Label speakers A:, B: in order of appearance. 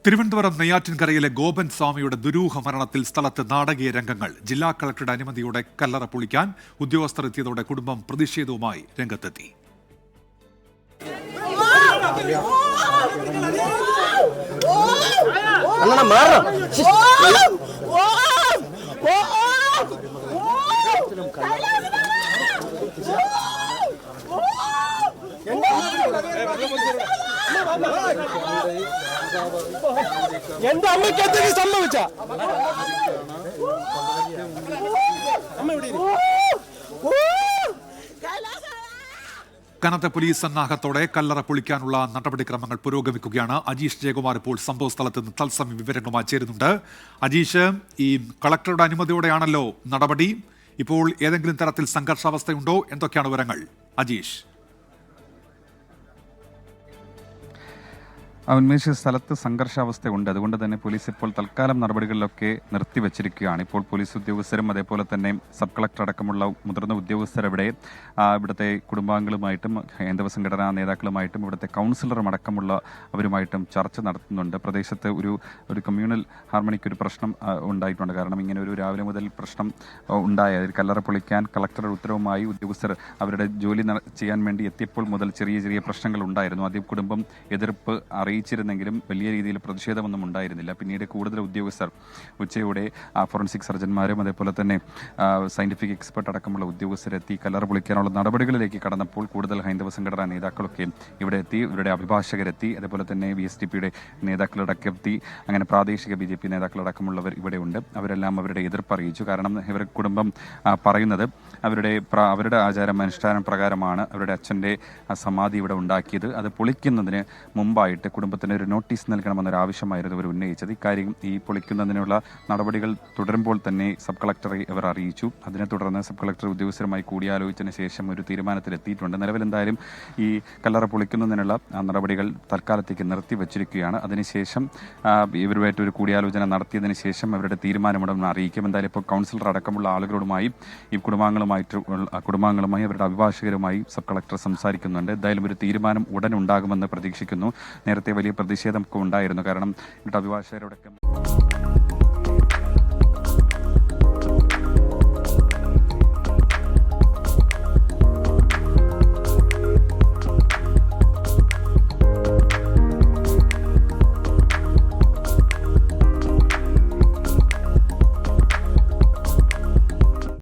A: തിരുവനന്തപുരം നെയ്യാറ്റിൻകരയിലെ ഗോപൻ സ്വാമിയുടെ ദുരൂഹ മരണത്തിൽ സ്ഥലത്ത് നാടകീയ രംഗങ്ങൾ. ജില്ലാ കളക്ടറുടെ അനുമതിയോടെ കല്ലറ പൊളിക്കാൻ ഉദ്യോഗസ്ഥർ എത്തിയതോടെ കുടുംബം പ്രതിഷേധവുമായി രംഗത്തെത്തി.
B: എന്റെ അമ്മയ്ക്ക് എന്തെങ്കിലും സംഭവിച്ച
A: കനത്ത പോലീസ് സന്നാഹത്തോടെ കല്ലറ പൊളിക്കാനുള്ള നടപടിക്രമങ്ങൾ പുരോഗമിക്കുകയാണ്. അജീഷ് ജയകുമാർ ഇപ്പോൾ സംഭവ സ്ഥലത്ത് നിന്ന് തത്സമയ വിവരങ്ങളുമായി ചേരുന്നുണ്ട്. അജീഷ്, ഈ കളക്ടറുടെ അനുമതിയോടെയാണല്ലോ നടപടി. ഇപ്പോൾ ഏതെങ്കിലും തരത്തിൽ സംഘർഷാവസ്ഥയുണ്ടോ? എന്തൊക്കെയാണ് വിവരങ്ങൾ, അജീഷ്?
C: ഉന്മേഷ സ്ഥലത്ത് സംഘർഷാവസ്ഥയുണ്ട്. അതുകൊണ്ട് തന്നെ പോലീസ് ഇപ്പോൾ തൽക്കാലം നടപടികളിലൊക്കെ നിർത്തിവച്ചിരിക്കുകയാണ്. ഇപ്പോൾ പോലീസ് ഉദ്യോഗസ്ഥരും അതേപോലെ തന്നെ സബ് കളക്ടർ അടക്കമുള്ള മുതിർന്ന ഉദ്യോഗസ്ഥരവിടെ ഇവിടുത്തെ കുടുംബാംഗങ്ങളുമായിട്ടും ഹൈന്ദവ സംഘടനാ നേതാക്കളുമായിട്ടും ഇവിടുത്തെ കൗൺസിലറും അടക്കമുള്ള അവരുമായിട്ടും ചർച്ച നടത്തുന്നുണ്ട്. പ്രദേശത്ത് ഒരു കമ്മ്യൂണൽ ഹാർമണിക്ക് ഒരു പ്രശ്നം ഉണ്ടായിട്ടുണ്ട്. കാരണം ഇങ്ങനെ ഒരു രാവിലെ മുതൽ പ്രശ്നം ഉണ്ടായ കല്ലറ പൊളിക്കാൻ കളക്ടറുടെ ഉത്തരവുമായി ഉദ്യോഗസ്ഥർ അവരുടെ ജോലി ചെയ്യാൻ വേണ്ടി എത്തിയപ്പോൾ മുതൽ ചെറിയ പ്രശ്നങ്ങൾ ഉണ്ടായിരുന്നു. ആദ്യം കുടുംബം എതിർപ്പ് അറിയിച്ചിരുന്നെങ്കിലും വലിയ രീതിയിൽ പ്രതിഷേധമൊന്നും ഉണ്ടായിരുന്നില്ല. പിന്നീട് കൂടുതൽ ഉദ്യോഗസ്ഥർ ഉച്ചയോടെ ഫോറൻസിക് സർജന്മാരും അതേപോലെ തന്നെ സയന്റിഫിക് എക്സ്പെർട്ട് അടക്കമുള്ള ഉദ്യോഗസ്ഥരെത്തി കല്ലറ പൊളിക്കാനുള്ള നടപടികളിലേക്ക് കടന്നപ്പോൾ കൂടുതൽ ഹൈന്ദവ സംഘടനാ നേതാക്കളൊക്കെ ഇവിടെ എത്തി, ഇവരുടെ അഭിഭാഷകരെത്തി, അതേപോലെ തന്നെ VSDPയുടെ നേതാക്കളടക്കം എത്തി. അങ്ങനെ പ്രാദേശിക BJP നേതാക്കളടക്കമുള്ളവർ ഇവിടെ ഉണ്ട്. അവരെല്ലാം അവരുടെ എതിർപ്പ് അറിയിച്ചു. കാരണം ഇവരുടെ കുടുംബം പറയുന്നത് അവരുടെ ആചാരം അനുഷ്ഠാനം പ്രകാരമാണ് അവരുടെ അച്ഛൻ്റെ സമാധി ഇവിടെ ഉണ്ടാക്കിയത്. അത് പൊളിക്കുന്നതിന് മുമ്പായിട്ട് കുടുംബത്തിന് ഒരു നോട്ടീസ് നൽകണമെന്നൊരു ആവശ്യമായിരുന്നു ഇവർ ഉന്നയിച്ചത്. ഇക്കാര്യം ഈ പൊളിക്കുന്നതിനുള്ള നടപടികൾ തുടരുമ്പോൾ തന്നെ സബ് കളക്ടറെ ഇവർ അറിയിച്ചു. അതിനെ തുടർന്ന് സബ് കളക്ടർ ഉദ്യോഗസ്ഥരുമായി കൂടിയാലോചിച്ചതിന് ശേഷം ഒരു തീരുമാനത്തിലെത്തിയിട്ടുണ്ട്. നിലവിൽ എന്തായാലും ഈ കല്ലറ പൊളിക്കുന്നതിനുള്ള നടപടികൾ തൽക്കാലത്തേക്ക് നിർത്തിവച്ചിരിക്കുകയാണ്. അതിനുശേഷം ഇവരുമായിട്ട് ഒരു കൂടിയാലോചന നടത്തിയതിന് ശേഷം അവരുടെ തീരുമാനമുടൻ അറിയിക്കും. എന്തായാലും ഇപ്പോൾ കൗൺസിലർ അടക്കമുള്ള ആളുകളുമായി ഈ കുടുംബാംഗങ്ങളുമായി അവരുടെ അഭിഭാഷകരുമായി സബ് കളക്ടർ സംസാരിക്കുന്നുണ്ട്. എന്തായാലും ഒരു തീരുമാനം ഉടൻ ഉണ്ടാകുമെന്ന് പ്രതീക്ഷിക്കുന്നു. നേരത്തെ വലിയ പ്രതിഷേധമൊക്കെ ഉണ്ടായിരുന്നു. കാരണം ഇവിടുത്തെ അഭിഭാഷകരോടൊക്കെ